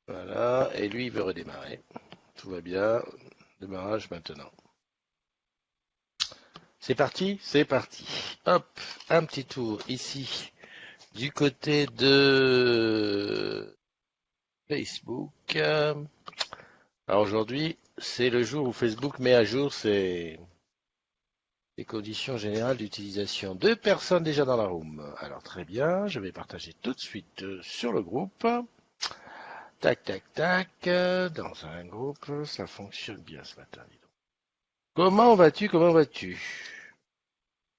Voilà, et lui, il veut redémarrer. Tout va bien. Démarrage maintenant. C'est parti? C'est parti. Hop, un petit tour ici du côté de Facebook. Alors aujourd'hui, c'est le jour où Facebook met à jour ses conditions générales d'utilisation. Deux personnes déjà dans la room. Alors très bien, je vais partager tout de suite sur le groupe. Tac, tac, tac. Dans un groupe, ça fonctionne bien ce matin, dis donc. Comment vas-tu? Comment vas-tu?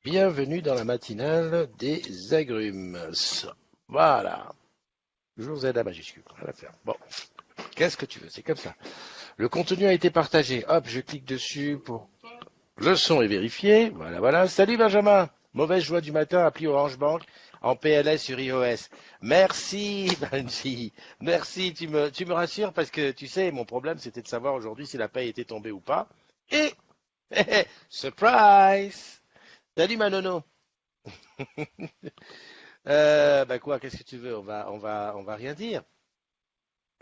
Bienvenue dans la matinale des agrumes. Voilà. Toujours Z à majuscule. Rien à faire. Bon. Qu'est-ce que tu veux? C'est comme ça. Le contenu a été partagé. Hop, je clique dessus pour. Le son est vérifié. Voilà, voilà. Salut Benjamin. Mauvaise joie du matin, appli Orange Bank en PLS sur iOS. Merci, Benji. Merci, tu me rassures parce que tu sais, mon problème c'était de savoir aujourd'hui si la paye était tombée ou pas. Et, surprise! Salut Manono. Bah quoi, qu'est-ce que tu veux? On va rien dire.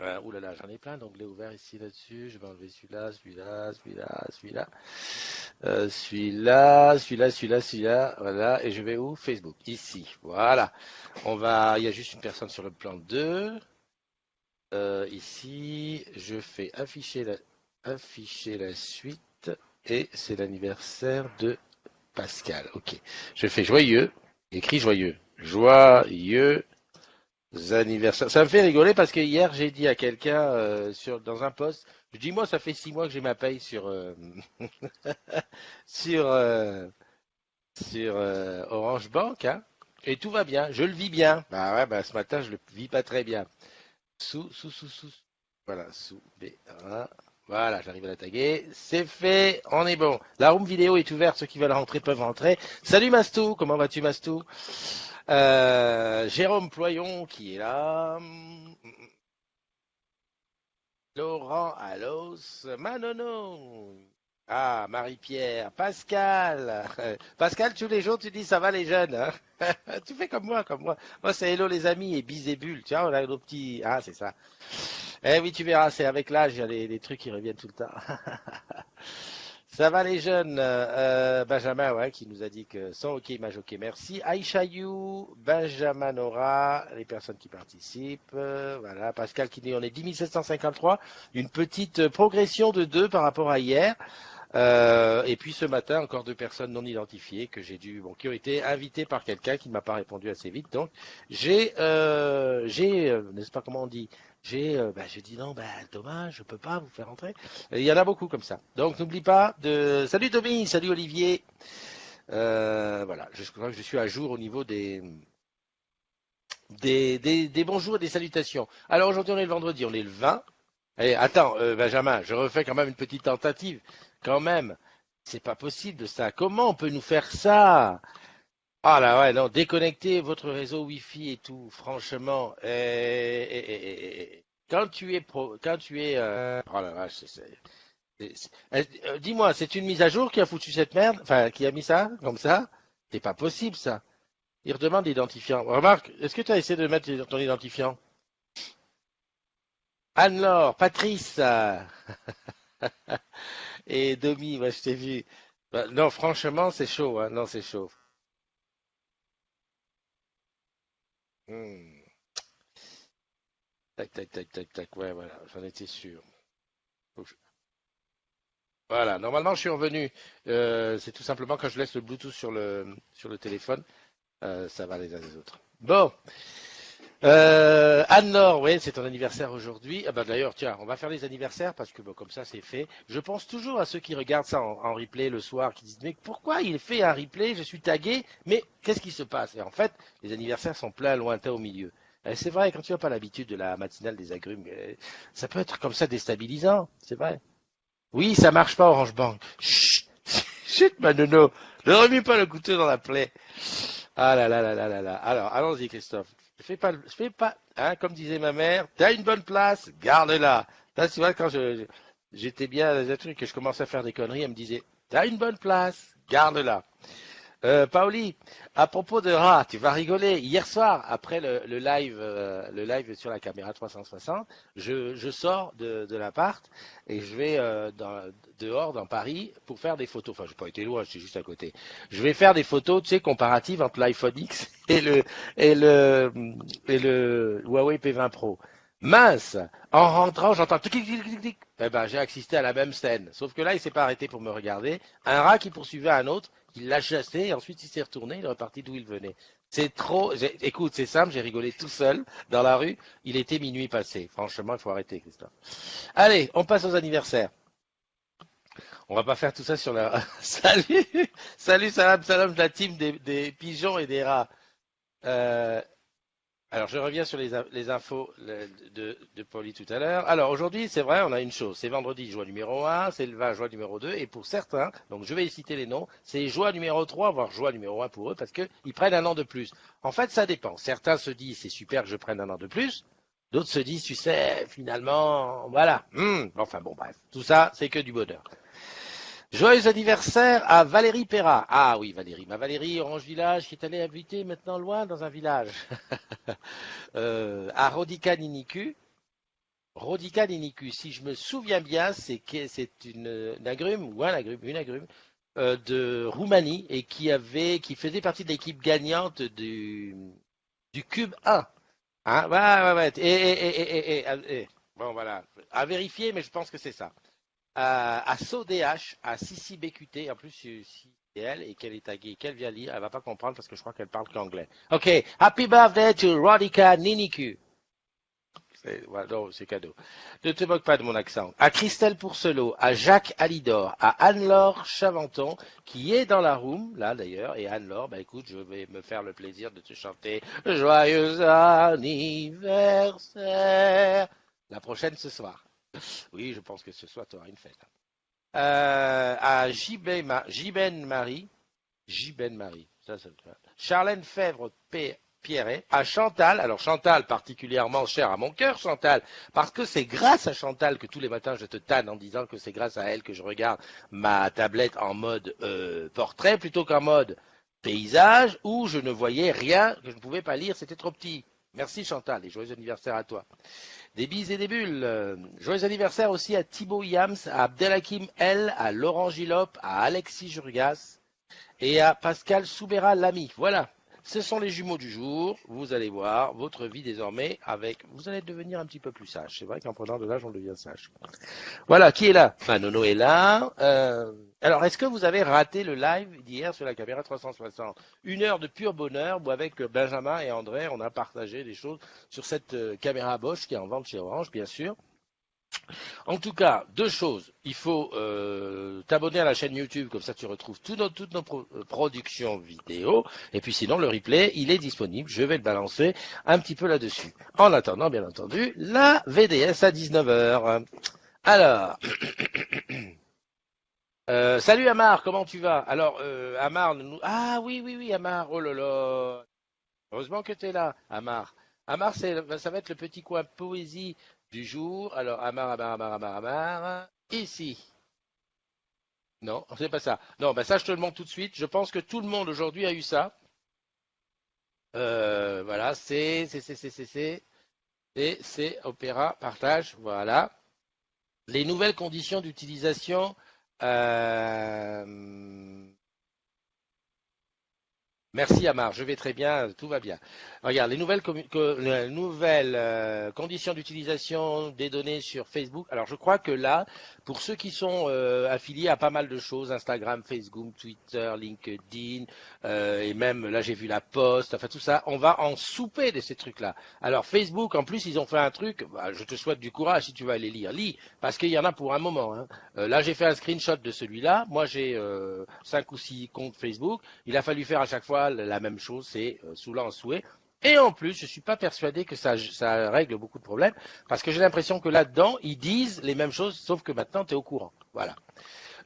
Ouh là là, j'en ai plein d'onglets ouverts ici là-dessus. Je vais enlever celui-là, celui-là, celui-là, celui-là, celui-là. Voilà. Et je vais où? Facebook. Ici. Voilà. Il y a juste une personne sur le plan 2. Ici, je fais afficher la suite. Et c'est l'anniversaire de Pascal. Ok. Je fais joyeux. Écrit joyeux. Joyeux anniversaire. Ça me fait rigoler parce que hier j'ai dit à quelqu'un dans un post, je dis moi ça fait 6 mois que j'ai ma paye sur Orange Bank, hein, et tout va bien, je le vis bien. Bah ouais, bah ce matin je le vis pas très bien. Sous. Voilà, sous B. Voilà, j'arrive à la taguer. C'est fait, on est bon. La room vidéo est ouverte, ceux qui veulent rentrer peuvent rentrer. Salut Mastou, comment vas-tu Mastou? Jérôme Ployon qui est là. Laurent Allos, Manono. Ah, Marie-Pierre, Pascal. Pascal, tous les jours, tu dis ça va les jeunes, hein. Tu fais comme moi, comme moi. Moi, c'est hello les amis et bis et bulles. Tu vois, on a nos petits. Ah, c'est ça. Eh oui, tu verras, c'est avec l'âge, il y a des trucs qui reviennent tout le temps. Ça va les jeunes? Benjamin, ouais, qui nous a dit que sans ok, image ok, merci. Aïcha You, Benjamin Nora, les personnes qui participent. Voilà, Pascal qui dit on est 10 753, une petite progression de 2 par rapport à hier. Et puis ce matin, encore 2 personnes non identifiées qui ont été invitées par quelqu'un qui ne m'a pas répondu assez vite. Donc n'est-ce pas comment on dit, j'ai dit non, dommage, je peux pas vous faire entrer. Il y en a beaucoup comme ça. Donc n'oublie pas de. Salut Tommy, salut Olivier. Voilà, je crois que je suis à jour au niveau des bonjours et des salutations. Alors aujourd'hui on est le vendredi, on est le 20. Allez, attends, Benjamin, je refais quand même une petite tentative. Quand même, c'est pas possible ça. Comment on peut nous faire ça? Ah là ouais, non, déconnecter votre réseau Wi-Fi et tout, franchement. Quand tu es, oh la vache, dis-moi, c'est une mise à jour qui a foutu cette merde, enfin, qui a mis ça comme ça? C'est pas possible ça. Il redemande l'identifiant. Remarque, est-ce que tu as essayé de mettre ton identifiant? Anne-Laure, Patrice et Domi, moi je t'ai vu. Bah, non, franchement, c'est chaud, hein. Non, c'est chaud. Hmm. Tac, tac, tac, tac, tac. Ouais, voilà, j'en étais sûr. Faut que je- Voilà, normalement, je suis revenu. C'est tout simplement quand je laisse le Bluetooth sur le téléphone, ça va les uns les autres. Bon, Anne-Laure, oui, c'est ton anniversaire aujourd'hui. Ah bah d'ailleurs, tiens, on va faire les anniversaires parce que bon, comme ça, c'est fait. Je pense toujours à ceux qui regardent ça en replay le soir, qui disent mais pourquoi il fait un replay? Je suis tagué, mais qu'est-ce qui se passe? Et en fait, les anniversaires sont pleins lointains au milieu. C'est vrai, quand tu n'as pas l'habitude de la matinale des agrumes, ça peut être comme ça déstabilisant, c'est vrai. Oui, ça marche pas Orange Bank. Chut, chut, Manono, ne remets pas le couteau dans la plaie. Ah là là là là là là. Alors, allons-y, Christophe. Fais pas, hein, comme disait ma mère, t'as une bonne place, garde-la. Là, tu vois, quand j'étais bien dans un truc que je commençais à faire des conneries, elle me disait, t'as une bonne place, garde-la. Paoli, à propos de rats, tu vas rigoler. Hier soir, après le live sur la caméra 360, je sors de l'appart et je vais dehors dans Paris pour faire des photos. Enfin, j'ai pas été loin, j'étais juste à côté. Je vais faire des photos, tu sais, comparatives entre l'iPhone X et le et le Huawei P20 Pro. Mince! En rentrant, j'entends tic tic tic tic tic. Eh ben, j'ai assisté à la même scène. Sauf que là, il s'est pas arrêté pour me regarder. Un rat qui poursuivait un autre. Il l'a chassé et ensuite il s'est retourné, il est reparti d'où il venait. C'est trop. Écoute, c'est simple, j'ai rigolé tout seul dans la rue. Il était minuit passé. Franchement, il faut arrêter, Christophe. Allez, on passe aux anniversaires. On va pas faire tout ça sur la. Salut, salut, salam, salam de la team des pigeons et des rats. Euh, Alors, je reviens sur les infos de Pauli tout à l'heure. Alors, aujourd'hui, c'est vrai, on a une chose. C'est vendredi, joie numéro 1, c'est le 20, joie numéro 2. Et pour certains, donc je vais citer les noms, c'est joie numéro 3, voire joie numéro 1 pour eux, parce qu'ils prennent un an de plus. En fait, ça dépend. Certains se disent, c'est super que je prenne un an de plus. D'autres se disent, tu sais, finalement, voilà. Enfin bon, bref. Tout ça, c'est que du bonheur. Joyeux anniversaire à Valérie Perra. Ah oui, Valérie. Ma Valérie, Orange Village, qui est allée habiter maintenant loin dans un village. À Rodica Ninicu. Rodica Ninicu, si je me souviens bien, c'est une agrume, ou un agrume, une agrume, de Roumanie et qui faisait partie de l'équipe gagnante du Cube 1. Hein, ouais, ouais, ouais. Bon, voilà. À vérifier, mais je pense que c'est ça. À SODH, à Sissi BQT, en plus, si c'est elle et qu'elle est taguée, qu'elle vient lire, elle va pas comprendre parce que je crois qu'elle parle qu'anglais. Ok, happy birthday to Rodica Niniku. Ouais, non, c'est cadeau. Ne te moque pas de mon accent. À Christelle Pourcelot, à Jacques Alidor, à Anne-Laure Chaventon, qui est dans la room, là d'ailleurs, et Anne-Laure, bah écoute, je vais me faire le plaisir de te chanter Joyeux anniversaire. La prochaine ce soir. Oui, je pense que ce soir, tu auras une fête. À Jiben Marie, Charlène Fèvre Pierret, à Chantal, alors Chantal particulièrement chère à mon cœur, Chantal, parce que c'est grâce à Chantal que tous les matins je te tanne en disant que c'est grâce à elle que je regarde ma tablette en mode portrait plutôt qu'en mode paysage où je ne voyais rien, que je ne pouvais pas lire, c'était trop petit. Merci Chantal et joyeux anniversaire à toi. Des bises et des bulles. Joyeux anniversaire aussi à Thibaut Yams, à Abdelhakim L, à Laurent Gilop, à Alexis Jurgas et à Pascal Soubera Lamy. Voilà, ce sont les jumeaux du jour. Vous allez voir votre vie désormais avec. Vous allez devenir un petit peu plus sage. C'est vrai qu'en prenant de l'âge, on devient sage. Voilà, qui est là? Nono est là. Alors, est-ce que vous avez raté le live d'hier sur la caméra 360? Une heure de pur bonheur où avec Benjamin et André, on a partagé des choses sur cette caméra Bosch qui est en vente chez Orange, bien sûr. En tout cas, deux choses. Il faut t'abonner à la chaîne YouTube, comme ça tu retrouves toutes nos productions vidéo. Et puis sinon, le replay, il est disponible. Je vais le balancer un petit peu là-dessus. En attendant, bien entendu, la VDS à 19 heures. Alors, salut Amar, comment tu vas? Alors, Amar, ah oui, oui, oui, Amar, oh là là. Heureusement que tu es là, Amar. Amar, ça va être le petit coin poésie du jour. Alors, Amar, Amar, Amar, Amar, Amar. Ici. Non, c'est pas ça. Non, bah ça, je te le montre tout de suite. Je pense que tout le monde aujourd'hui a eu ça. Voilà, c'est Opéra, partage, voilà. Les nouvelles conditions d'utilisation. euh, Merci Amar, je vais très bien, tout va bien. Regarde, les nouvelles conditions d'utilisation des données sur Facebook. Alors je crois que là, pour ceux qui sont affiliés à pas mal de choses, Instagram, Facebook, Twitter, LinkedIn, et même là j'ai vu la Poste, enfin tout ça, on va en souper de ces trucs-là. Alors Facebook, en plus, ils ont fait un truc, bah, je te souhaite du courage si tu vas aller lire. Lis, parce qu'il y en a pour un moment. Hein. Là j'ai fait un screenshot de celui-là. Moi j'ai 5 ou 6 comptes Facebook. Il a fallu faire à chaque fois la même chose, c'est soulant en souhait. Et en plus, je ne suis pas persuadé que ça règle beaucoup de problèmes, parce que j'ai l'impression que là-dedans, ils disent les mêmes choses, sauf que maintenant, tu es au courant. Voilà.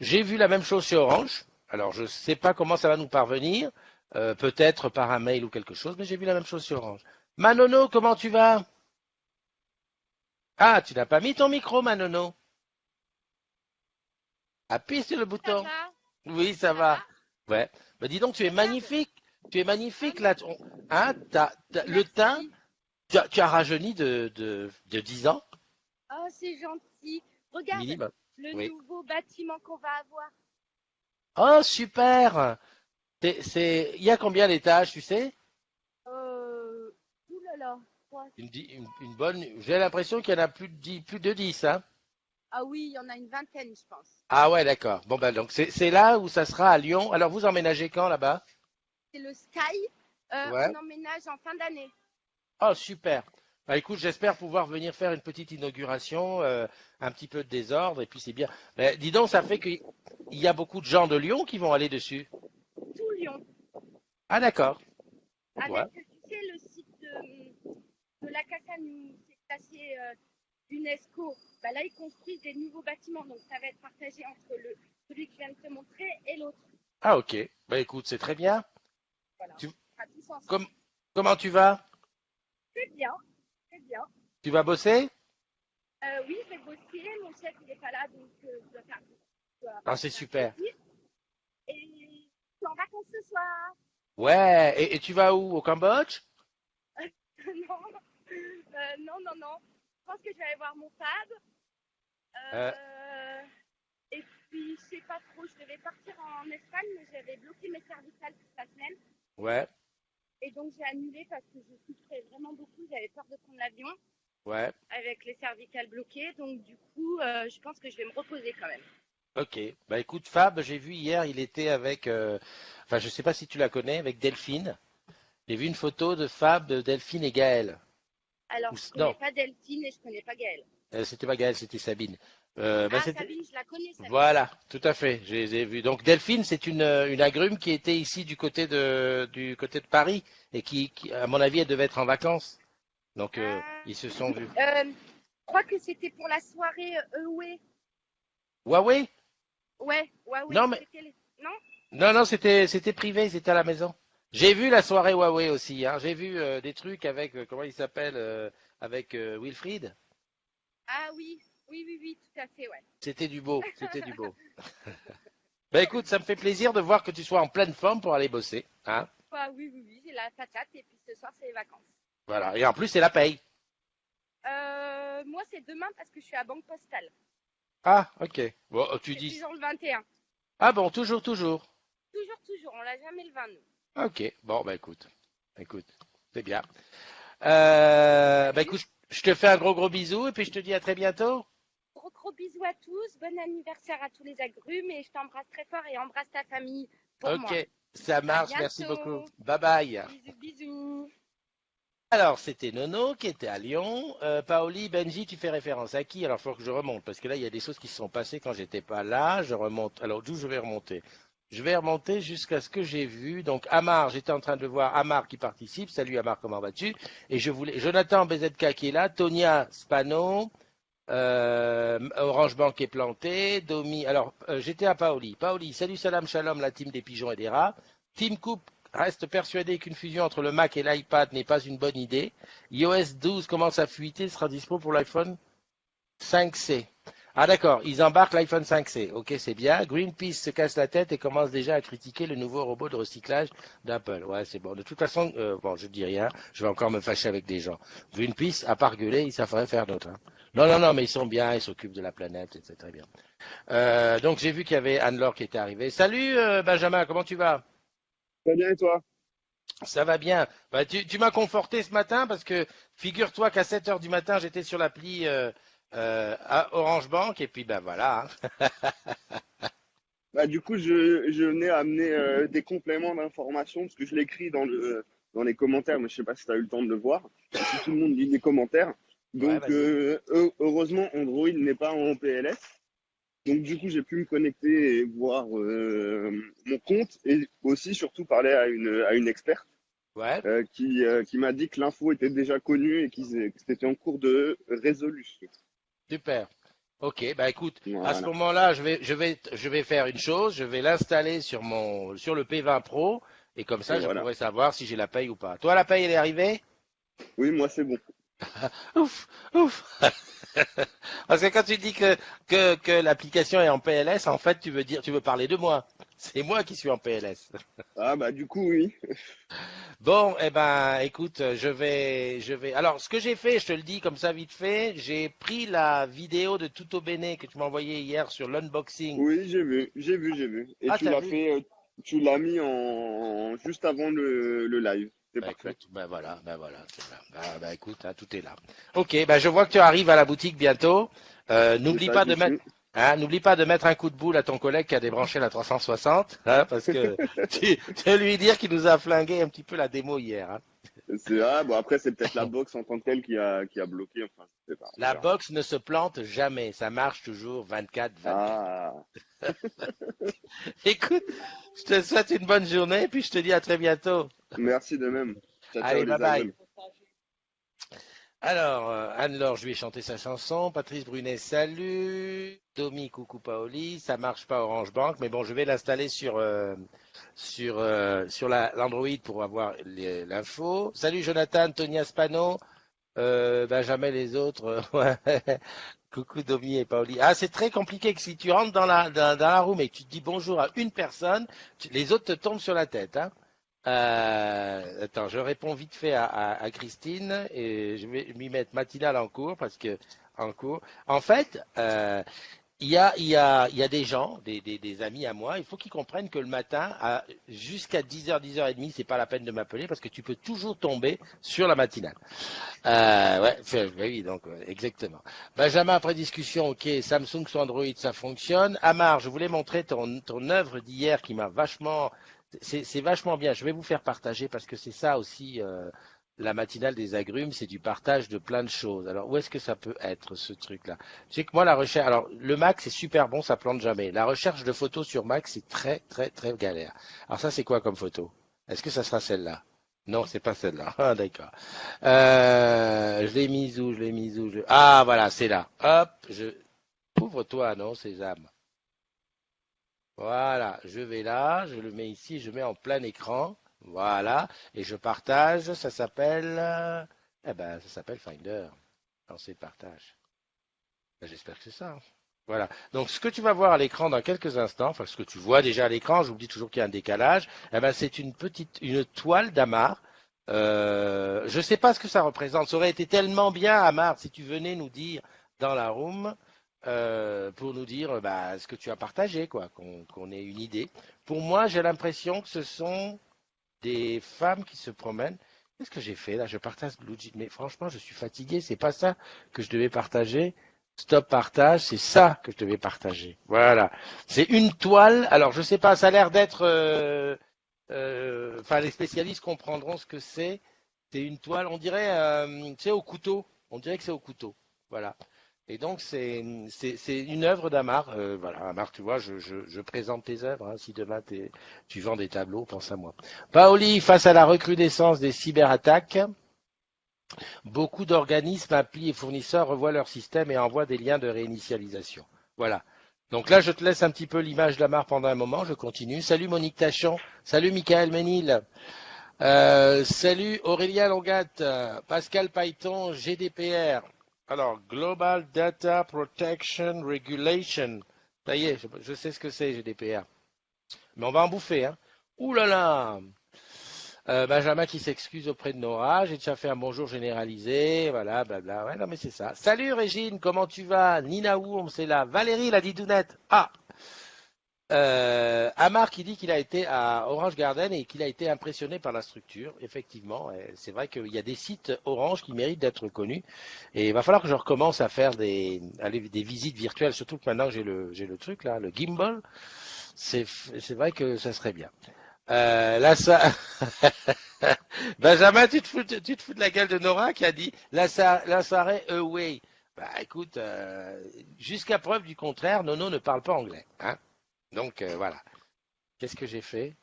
J'ai vu la même chose chez Orange. Alors, je ne sais pas comment ça va nous parvenir, peut-être par un mail ou quelque chose, mais j'ai vu la même chose chez Orange. Manono, comment tu vas? Ah, tu n'as pas mis ton micro, Manono. Appuie sur le Ça bouton. va? Oui, ça Ça va? va. Ouais. Bah dis donc, tu es Ah, magnifique. Tu es ah magnifique non, là. Hein, le teint, merci. tu as rajeuni de 10 ans Oh, c'est gentil. Regarde minimum. le Oui. nouveau bâtiment qu'on va avoir. Oh, super. Il y a combien d'étages, tu sais? Ouh là là. Quoi. Une bonne. J'ai l'impression qu'il y en a plus de 10, hein. Ah oui, il y en a une vingtaine, je pense. Ah ouais, d'accord. Bon, ben donc c'est là où ça sera à Lyon. Alors vous emménagez quand là-bas? C'est le Sky. Ouais. On emménage en fin d'année. Oh, super. Bah écoute, j'espère pouvoir venir faire une petite inauguration, un petit peu de désordre, et puis c'est bien. Mais dis donc, ça fait qu'il y a beaucoup de gens de Lyon qui vont aller dessus. Tout Lyon. Ah d'accord. Ouais. Avec, tu sais, le site de la Cassagne, c'est classé UNESCO. Bah là, ils construisent des nouveaux bâtiments. Donc, ça va être partagé entre celui que je viens de te montrer et l'autre. Ah ok. Bah écoute, c'est très bien. Voilà. Tu, On sera tous ensemble. com- Comment tu vas? C'est bien. C'est bien. Tu vas bosser? Oui, je vais bosser. Mon chef, il n'est pas là. Donc, je dois faire. Je dois Ah, c'est partir super. vite. Et je suis en vacances ce soir. Ouais. Et tu vas où? Au Cambodge? Non. Non, non, non. Je pense que je vais aller voir mon pad. Euh, Euh, et puis, je sais pas trop, je devais partir en Espagne, mais j'avais bloqué mes cervicales toute la semaine. ouais. Et donc, j'ai annulé parce que je souffrais vraiment beaucoup. J'avais peur de prendre l'avion Ouais. avec les cervicales bloquées. Donc, du coup, je pense que je vais me reposer quand même. Ok. Bah écoute, Fab, j'ai vu hier, il était avec, enfin je sais pas si tu la connais, avec Delphine. J'ai vu une photo de Fab, de Delphine et Gaël. Alors, je connais Non, pas Delphine et je connais pas Gaëlle. c'était pas Gaël, c'était Sabine. Bah, Ah, c'était... Sabine, je la connais, Sabine. Voilà, tout à fait, je les ai vus. Donc Delphine, c'est une agrume qui était ici du côté de Paris et à mon avis, elle devait être en vacances. Donc Ah, ils se sont vus. je crois que c'était pour la soirée Huawei. Huawei? Ouais, Huawei. Non mais C'était non. non, c'était privé, c'était à la maison. J'ai vu la soirée Huawei aussi, hein. J'ai vu des trucs avec comment il s'appelle avec Wilfried. Ah oui, oui, oui, oui, tout à fait, ouais. C'était du beau, c'était du beau. Ben écoute, ça me fait plaisir de voir que tu sois en pleine forme pour aller bosser, hein. Bah oui, oui, oui, j'ai la patate et puis ce soir c'est les vacances. Voilà. Et en plus, c'est la paye. Moi c'est demain parce que je suis à Banque Postale. Ah, ok. Bon, tu C'est dis. toujours le 21. Ah bon, toujours, toujours. Toujours, toujours, on l'a jamais le 20 nous. Ok. Bon, bah écoute, c'est bien. Bah Salut. écoute, je te fais un gros bisou et puis je te dis à très bientôt. Gros gros bisous à tous, bon anniversaire à tous les agrumes et je t'embrasse très fort et embrasse ta famille pour Ok, moi. ça À marche. Merci beaucoup. bientôt. Bye bye. Bisous, bisous. Alors, c'était Nono qui était à Lyon. Paoli, Benji, tu fais référence à qui? Alors, il faut que je remonte parce que là, il y a des choses qui se sont passées quand j'étais pas là. Je remonte. Alors, d'où je vais remonter? Je vais remonter jusqu'à ce que j'ai vu. Donc, Amar, j'étais en train de voir Amar qui participe. Salut Amar, comment vas-tu? Et je voulais Jonathan BZK qui est là, Tonia Spano, Orange Bank est planté, Domi. Alors, j'étais à Paoli. Paoli, salut, salam, shalom, la team des pigeons et des rats. Tim Cook reste persuadé qu'une fusion entre le Mac et l'iPad n'est pas une bonne idée. iOS 12 commence à fuiter, sera dispo pour l'iPhone 5C. Ah d'accord, ils embarquent l'iPhone 5C. Ok, c'est bien. Greenpeace se casse la tête et commence déjà à critiquer le nouveau robot de recyclage d'Apple. Ouais, c'est bon. De toute façon, bon, je dis rien. Je vais encore me fâcher avec des gens. Greenpeace, à part gueuler, ils savent rien faire d'autre, hein. Non, non, non, mais ils sont bien, ils s'occupent de la planète, et c'est très bien. Donc j'ai vu qu'il y avait Anne-Laure qui était arrivée. Salut Benjamin, comment tu vas? Très bien, et toi? Ça va bien. Bah, tu m'as conforté ce matin parce que figure-toi qu'à 7 heures du matin, j'étais sur l'appli à Orange Bank et puis ben voilà, hein. Bah, du coup, je venais amener des compléments d'information parce que je l'écris dans les commentaires, mais je sais pas si tu as eu le temps de le voir. Si tout le monde lit les commentaires. Ouais, Donc, vas-y. heureusement, Android n'est pas en PLS. Donc, du coup, j'ai pu me connecter et voir mon compte et aussi, surtout, parler à une experte Ouais, qui m'a dit que l'info était déjà connue et que c'était en cours de résolution. super. Ok, bah écoute, à ce Voilà. moment-là, je vais faire une chose, je vais l'installer sur le P20 Pro et comme Et ça, je voilà. pourrai savoir si j'ai la paye ou pas. Toi, la paye, elle est arrivée? Oui, moi, c'est bon. Ouf, ouf. Parce que quand tu dis que l'application est en PLS, en fait, tu veux parler de moi. C'est moi qui suis en PLS. Ah bah du coup oui. Bon, eh ben, écoute, Alors, ce que j'ai fait, je te le dis comme ça vite fait, j'ai pris la vidéo de Tutto Bene que tu m'as envoyée hier sur l'unboxing. Oui, j'ai vu. Et Ah, tu t'as l'as vu? fait, tu l'as mis en juste avant le live. C'est Bah parfait. écoute, bah voilà, c'est là. Bah écoute, hein, tout est là. Ok, bah je vois que tu arrives à la boutique bientôt. C'est N'oublie ça, pas j'y de mettre, suis. hein, n'oublie pas de mettre un coup de boule à ton collègue qui a débranché la 360, hein, parce que tu veux lui dire qu'il nous a flingué un petit peu la démo hier, hein. Bon après c'est peut-être la box en tant que telle qui a bloqué. Enfin, je sais pas, on La verra. box ne se plante jamais, ça marche toujours 24/24. Ah, Écoute, je te souhaite une bonne journée, puis je te dis à très bientôt. merci de même. Ciao, ciao Allez, bye les bye. agrumes. Alors, Anne-Laure, je lui ai chanté sa chanson. Patrice Brunet, salut. Domi, coucou Paoli. Ça marche pas Orange Bank, mais bon, je vais l'installer sur l'Android pour avoir l'info. Salut Jonathan, Tonia Spano, Benjamin les autres. Ouais. Coucou Domi et Paoli. Ah, c'est très compliqué que si tu rentres dans la room et que tu te dis bonjour à une personne, les autres te tombent sur la tête, hein. Attends, je réponds vite fait à Christine et je vais m'y mettre matinale en cours parce que en cours. En fait, il y a des gens, des amis à moi, il faut qu'ils comprennent que le matin, jusqu'à 10h, 10h30, c'est pas la peine de m'appeler parce que tu peux toujours tomber sur la matinale. Ouais, oui, donc exactement. Benjamin, après discussion, ok, Samsung sur Android, ça fonctionne. Amar, je voulais montrer ton œuvre d'hier qui m'a vachement, c'est vachement bien. Je vais vous faire partager parce que c'est ça aussi la matinale des agrumes, c'est du partage de plein de choses. Alors où est-ce que ça peut être ce truc-là? Tu sais que moi la recherche, alors le Mac c'est super bon, ça plante jamais. La recherche de photos sur Mac c'est très très très galère. Alors ça c'est quoi comme photo? Est-ce que ça sera celle-là? Non, c'est pas celle-là. Ah, d'accord. Je l'ai mise où? Je l'ai mise où? Ah, voilà, c'est là. Hop, ouvre-toi, non, Sésame. Voilà, je vais là, je le mets ici, je mets en plein écran. Voilà, et je partage. Ça s'appelle, ça s'appelle Finder. Lancer partage. Ben, j'espère que c'est ça, hein. Voilà. Donc, ce que tu vas voir à l'écran dans quelques instants, enfin, ce que tu vois déjà à l'écran, j'oublie toujours qu'il y a un décalage, c'est une toile d'Amar. Je ne sais pas ce que ça représente. Ça aurait été tellement bien, Amar, si tu venais nous dire dans la room, pour nous dire ce que tu as partagé, quoi, qu'on ait une idée. Pour moi, j'ai l'impression que ce sont des femmes qui se promènent. Qu'est-ce que j'ai fait là? Je partage Blue Jean, mais franchement, je suis fatigué. C'est pas ça que je devais partager. Stop partage, c'est ça que je devais partager. Voilà. C'est une toile. Alors, je sais pas, ça a l'air d'être. Enfin, les spécialistes comprendront ce que c'est. C'est une toile, on dirait, tu sais, au couteau. On dirait que c'est au couteau. Voilà. Et donc, c'est une œuvre d'Amar. Voilà, Amar, tu vois, je présente tes œuvres, hein. Si demain tu vends des tableaux, pense à moi. Paoli, face à la recrudescence des cyberattaques, beaucoup d'organismes, applis et fournisseurs revoient leur système et envoient des liens de réinitialisation. Voilà. Donc là, je te laisse un petit peu l'image d'Amar pendant un moment. Je continue. Salut Monique Tachon. Salut Michael Ménil. Salut Aurélien Longat. Pascal Python, GDPR. Alors, Global Data Protection Regulation. Ça y est, je sais ce que c'est, GDPR. Mais on va en bouffer, hein. Ouh là là. Benjamin qui s'excuse auprès de Nora. J'ai déjà fait un bonjour généralisé. Voilà, blabla. Ouais, non, mais c'est ça. Salut Régine, comment tu vas? Nina Wourm, c'est là. Valérie, la didounette. Ah, Amar qui dit qu'il a été à Orange Garden et qu'il a été impressionné par la structure. Effectivement, c'est vrai qu'il y a des sites Orange qui méritent d'être connus. Et il va falloir que je recommence à faire des visites virtuelles, surtout que maintenant j'ai le truc là, le gimbal. C'est vrai que ça serait bien. Là, ça. Benjamin, tu te fous de la gueule de Nora qui a dit la soirée away. Bah écoute, jusqu'à preuve du contraire, Nono ne parle pas anglais, hein. Donc voilà. Qu'est-ce que j'ai fait?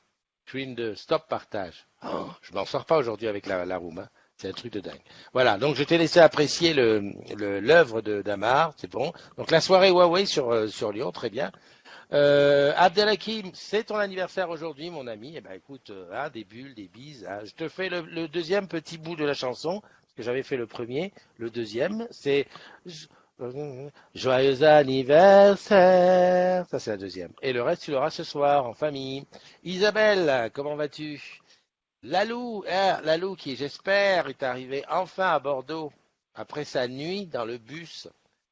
Screen de stop partage. Oh, je m'en sors pas aujourd'hui avec la room, hein. C'est un truc de dingue. Voilà, donc je t'ai laissé apprécier l'œuvre d'Amar, c'est bon. Donc la soirée Huawei sur Lyon, très bien. Abdelhakim, c'est ton anniversaire aujourd'hui, mon ami. Eh ben écoute, hein, des bulles, des bises, hein. Je te fais le deuxième petit bout de la chanson. que j'avais fait le premier. Le deuxième, c'est Joyeux anniversaire. Ça, c'est la deuxième. Et le reste, tu l'auras ce soir en famille. Isabelle, comment vas-tu? Lalou qui, j'espère, est arrivé enfin à Bordeaux après sa nuit dans le bus.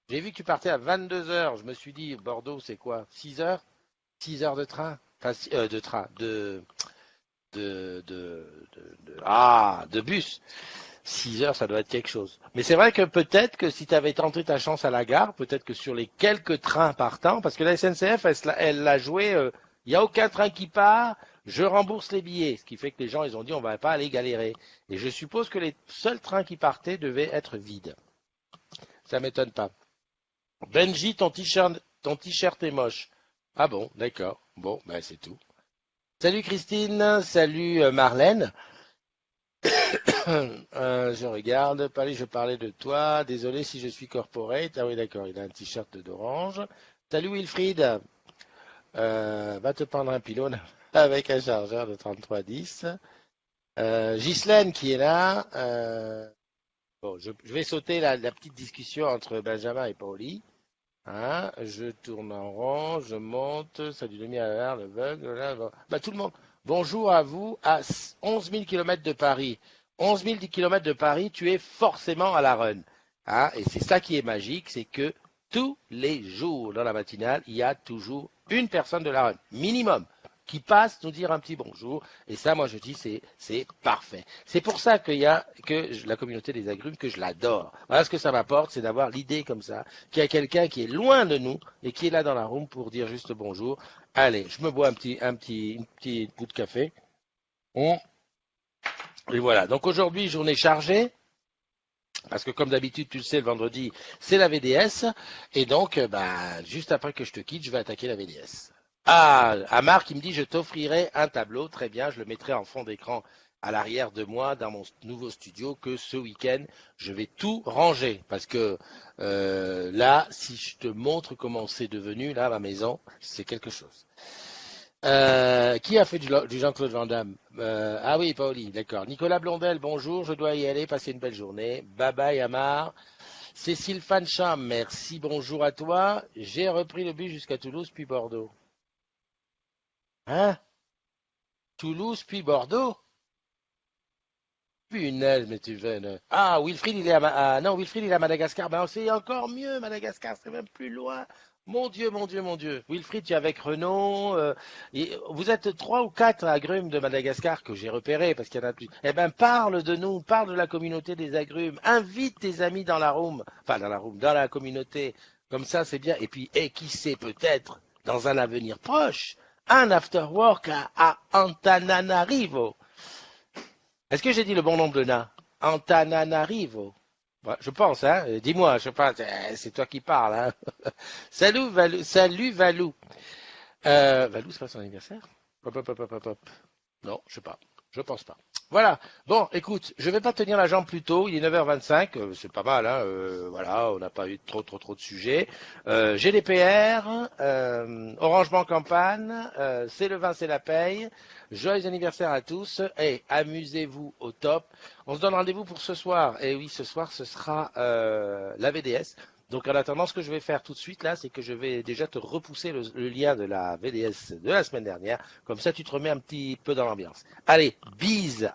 J'ai vu que tu partais à 22 heures. Je me suis dit, Bordeaux, c'est quoi? 6 heures? 6 heures de train? Enfin, de train, de bus. 6 heures, ça doit être quelque chose. Mais c'est vrai que peut-être que si tu avais tenté ta chance à la gare, peut-être que sur les quelques trains partant, parce que la SNCF, elle l'a joué, il n'y a aucun train qui part, je rembourse les billets. Ce qui fait que les gens, ils ont dit, on va pas aller galérer. Et je suppose que les seuls trains qui partaient devaient être vides. Ça m'étonne pas. Benji, ton t-shirt est moche. Ah bon, d'accord. Bon, ben c'est tout. Salut Christine, salut Marlène. Je regarde, je parlais de toi. Désolé si je suis corporate. Ah oui, d'accord, il a un t-shirt d'orange. Salut Wilfried. Va te prendre un pylône avec un chargeur de 3310. Ghislaine qui est là. Bon, je vais sauter la petite discussion entre Benjamin et Pauli. Hein, je tourne en rond, je monte, ça du demi à l'heure, le bug, là, bah, tout le monde. Bonjour à vous, à 11 000 km de Paris. 11 000 km de Paris, tu es forcément à la run. Hein, et c'est ça qui est magique, c'est que tous les jours dans la matinale, il y a toujours une personne de la run, minimum, qui passe nous dire un petit bonjour. Et ça, moi, je dis, c'est parfait. C'est pour ça la communauté des agrumes, que je l'adore. Voilà ce que ça m'apporte, c'est d'avoir l'idée comme ça, qu'il y a quelqu'un qui est loin de nous et qui est là dans la room pour dire juste bonjour. Allez, je me bois un petit bout de café. Et voilà. Donc aujourd'hui, journée chargée. Parce que comme d'habitude, tu le sais, le vendredi, c'est la VDS. Et donc, juste après que je te quitte, je vais attaquer la VDS. Ah, Amar qui me dit, je t'offrirai un tableau. Très bien, je le mettrai en fond d'écran à l'arrière de moi dans mon nouveau studio que ce week-end, je vais tout ranger. Parce que là, si je te montre comment c'est devenu, là, ma maison, c'est quelque chose. Qui a fait du Jean-Claude Van Damme? Ah oui, Paoli, d'accord. Nicolas Blondel, bonjour, je dois y aller, passer une belle journée. Bye bye, Amar. Cécile Fancham, merci, bonjour à toi. J'ai repris le bus jusqu'à Toulouse, puis Bordeaux. Hein? Toulouse, puis Bordeaux? Punaise, mais tu veux. Ah, Wilfried, il est non, Wilfried, il est à Madagascar. Ben, c'est encore mieux, Madagascar, c'est même plus loin. Mon Dieu, mon Dieu, mon Dieu. Wilfried, tu es avec Renaud. Vous êtes 3 ou 4 agrumes de Madagascar que j'ai repérés parce qu'il y en a plus. Eh ben, parle de nous, parle de la communauté des agrumes. Invite tes amis dans la room. Enfin, dans la communauté. Comme ça, c'est bien. Et puis, qui sait, peut-être, dans un avenir proche, un afterwork à Antananarivo. Est-ce que j'ai dit le bon nombre de nains? Antananarivo. Ouais, je pense, hein. Dis-moi, je pense, c'est toi qui parles, hein. Salut Valou, salut Valou. Valou, c'est pas son anniversaire? Hop, hop, hop, hop, hop, hop. Non, je sais pas. Je pense pas. Voilà. Bon, écoute, je vais pas tenir la jambe plus tôt. Il est 9h25. C'est pas mal, hein. Voilà, on n'a pas eu trop de sujets. GDPR, Orange Bank Campagne, c'est le vin, c'est la paye. Joyeux anniversaire à tous et amusez-vous au top. On se donne rendez-vous pour ce soir. Et oui, ce soir, ce sera la VDS. Donc en attendant, ce que je vais faire tout de suite là, c'est que je vais déjà te repousser le lien de la VDS de la semaine dernière. Comme ça, tu te remets un petit peu dans l'ambiance. Allez, bise